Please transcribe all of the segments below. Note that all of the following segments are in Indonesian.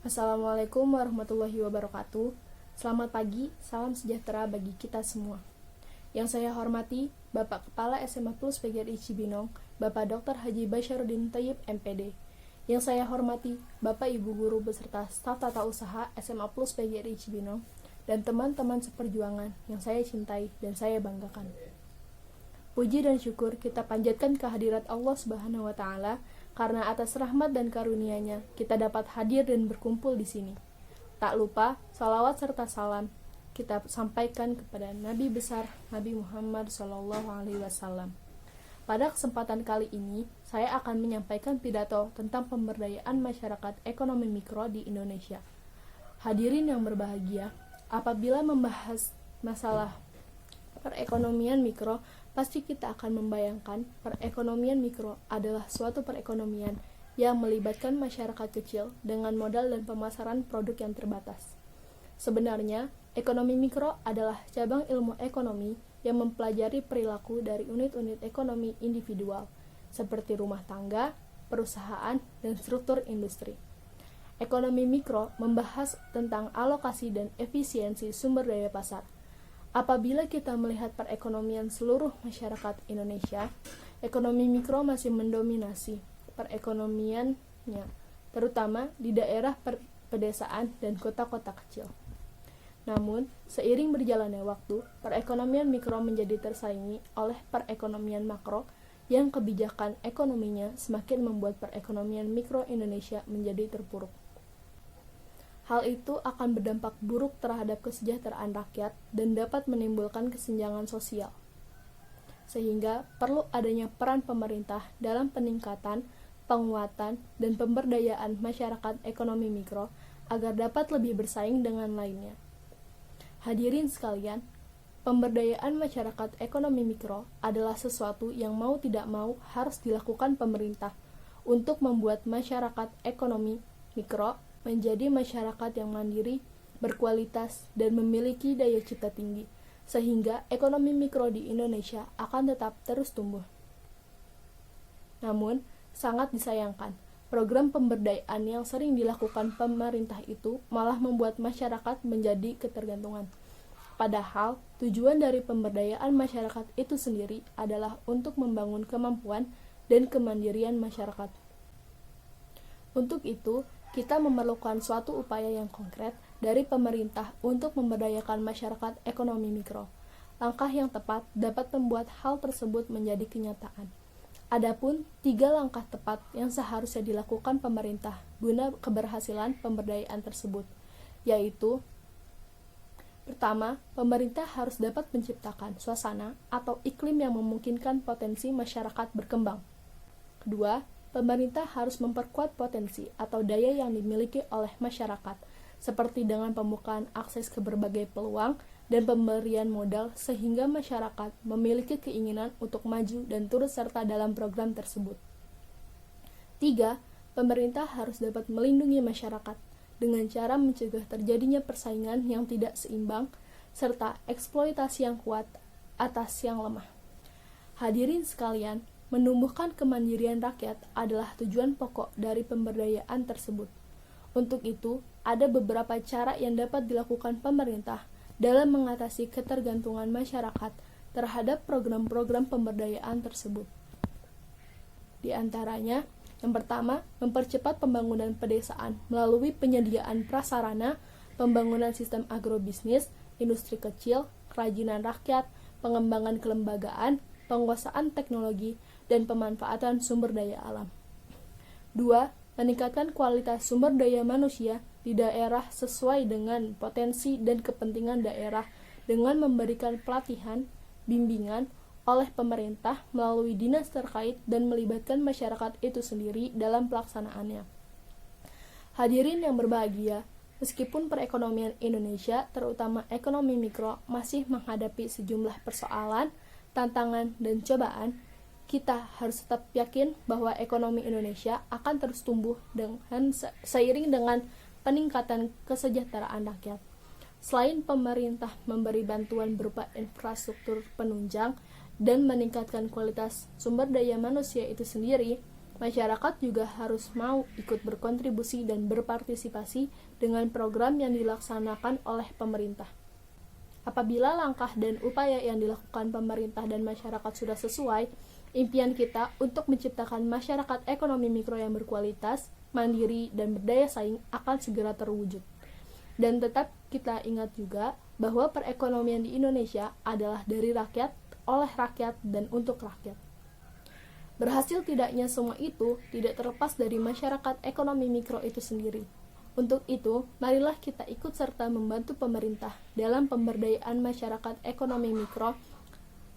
Assalamualaikum warahmatullahi wabarakatuh. Selamat pagi, salam sejahtera bagi kita semua. Yang saya hormati, Bapak Kepala SMA Plus PGRI Cibinong, Bapak Dr. Haji Basyarudin Thayyib MPD. Yang saya hormati, Bapak Ibu Guru beserta staf tata usaha SMA Plus PGRI Cibinong, dan teman-teman seperjuangan yang saya cintai dan saya banggakan. Puji dan syukur kita panjatkan kehadirat Allah Subhanahu wa Ta'ala, karena atas rahmat dan karunia-Nya kita dapat hadir dan berkumpul di sini. Tak lupa salawat serta salam kita sampaikan kepada Nabi besar Nabi Muhammad SAW. Pada kesempatan kali ini, saya akan menyampaikan pidato tentang pemberdayaan masyarakat ekonomi mikro di Indonesia. Hadirin yang berbahagia, apabila membahas masalah perekonomian mikro, pasti kita akan membayangkan perekonomian mikro adalah suatu perekonomian yang melibatkan masyarakat kecil dengan modal dan pemasaran produk yang terbatas. Sebenarnya, ekonomi mikro adalah cabang ilmu ekonomi yang mempelajari perilaku dari unit-unit ekonomi individual, seperti rumah tangga, perusahaan, dan struktur industri. Ekonomi mikro membahas tentang alokasi dan efisiensi sumber daya pasar. Apabila kita melihat perekonomian seluruh masyarakat Indonesia, ekonomi mikro masih mendominasi perekonomiannya, terutama di daerah pedesaan dan kota-kota kecil. Namun, seiring berjalannya waktu, perekonomian mikro menjadi tersaingi oleh perekonomian makro yang kebijakan ekonominya semakin membuat perekonomian mikro Indonesia menjadi terpuruk. Hal itu akan berdampak buruk terhadap kesejahteraan rakyat dan dapat menimbulkan kesenjangan sosial. Sehingga perlu adanya peran pemerintah dalam peningkatan, penguatan, dan pemberdayaan masyarakat ekonomi mikro agar dapat lebih bersaing dengan lainnya. Hadirin sekalian, pemberdayaan masyarakat ekonomi mikro adalah sesuatu yang mau tidak mau harus dilakukan pemerintah untuk membuat masyarakat ekonomi mikro menjadi masyarakat yang mandiri, berkualitas, dan memiliki daya cipta tinggi, sehingga ekonomi mikro di Indonesia akan tetap terus tumbuh. Namun, sangat disayangkan, program pemberdayaan yang sering dilakukan pemerintah itu malah membuat masyarakat menjadi ketergantungan. Padahal, tujuan dari pemberdayaan masyarakat itu sendiri adalah untuk membangun kemampuan dan kemandirian masyarakat. Untuk itu, kita memerlukan suatu upaya yang konkret dari pemerintah untuk memberdayakan masyarakat ekonomi mikro. Langkah yang tepat dapat membuat hal tersebut menjadi kenyataan. Adapun 3 langkah tepat yang seharusnya dilakukan pemerintah guna keberhasilan pemberdayaan tersebut, yaitu: pertama, pemerintah harus dapat menciptakan suasana atau iklim yang memungkinkan potensi masyarakat berkembang. Kedua, pemerintah harus memperkuat potensi atau daya yang dimiliki oleh masyarakat, seperti dengan pembukaan akses ke berbagai peluang dan pemberian modal sehingga masyarakat memiliki keinginan untuk maju dan turut serta dalam program tersebut. 3. Pemerintah harus dapat melindungi masyarakat dengan cara mencegah terjadinya persaingan yang tidak seimbang serta eksploitasi yang kuat atas yang lemah. Hadirin sekalian, menumbuhkan kemandirian rakyat adalah tujuan pokok dari pemberdayaan tersebut. Untuk itu, ada beberapa cara yang dapat dilakukan pemerintah dalam mengatasi ketergantungan masyarakat terhadap program-program pemberdayaan tersebut. Di antaranya, yang pertama, mempercepat pembangunan pedesaan melalui penyediaan prasarana, pembangunan sistem agrobisnis, industri kecil, kerajinan rakyat, pengembangan kelembagaan, penguasaan teknologi, dan pemanfaatan sumber daya alam. 2. Meningkatkan kualitas sumber daya manusia di daerah sesuai dengan potensi dan kepentingan daerah dengan memberikan pelatihan, bimbingan oleh pemerintah melalui dinas terkait dan melibatkan masyarakat itu sendiri dalam pelaksanaannya. Hadirin yang berbahagia, meskipun perekonomian Indonesia, terutama ekonomi mikro, masih menghadapi sejumlah persoalan, tantangan, dan cobaan, kita harus tetap yakin bahwa ekonomi Indonesia akan terus tumbuh dengan seiring dengan peningkatan kesejahteraan rakyat. Selain pemerintah memberi bantuan berupa infrastruktur penunjang dan meningkatkan kualitas sumber daya manusia itu sendiri, Masyarakat juga harus mau ikut berkontribusi dan berpartisipasi dengan program yang dilaksanakan oleh pemerintah. Apabila langkah dan upaya yang dilakukan pemerintah dan masyarakat sudah sesuai, impian kita untuk menciptakan masyarakat ekonomi mikro yang berkualitas, mandiri, dan berdaya saing akan segera terwujud. Dan tetap kita ingat juga bahwa perekonomian di Indonesia adalah dari rakyat, oleh rakyat, dan untuk rakyat. Berhasil tidaknya semua itu tidak terlepas dari masyarakat ekonomi mikro itu sendiri. Untuk itu, marilah kita ikut serta membantu pemerintah dalam pemberdayaan masyarakat ekonomi mikro.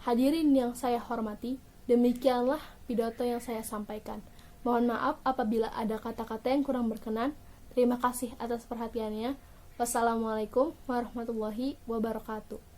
Hadirin yang saya hormati, demikianlah pidato yang saya sampaikan. Mohon maaf apabila ada kata-kata yang kurang berkenan. Terima kasih atas perhatiannya. Wassalamualaikum warahmatullahi wabarakatuh.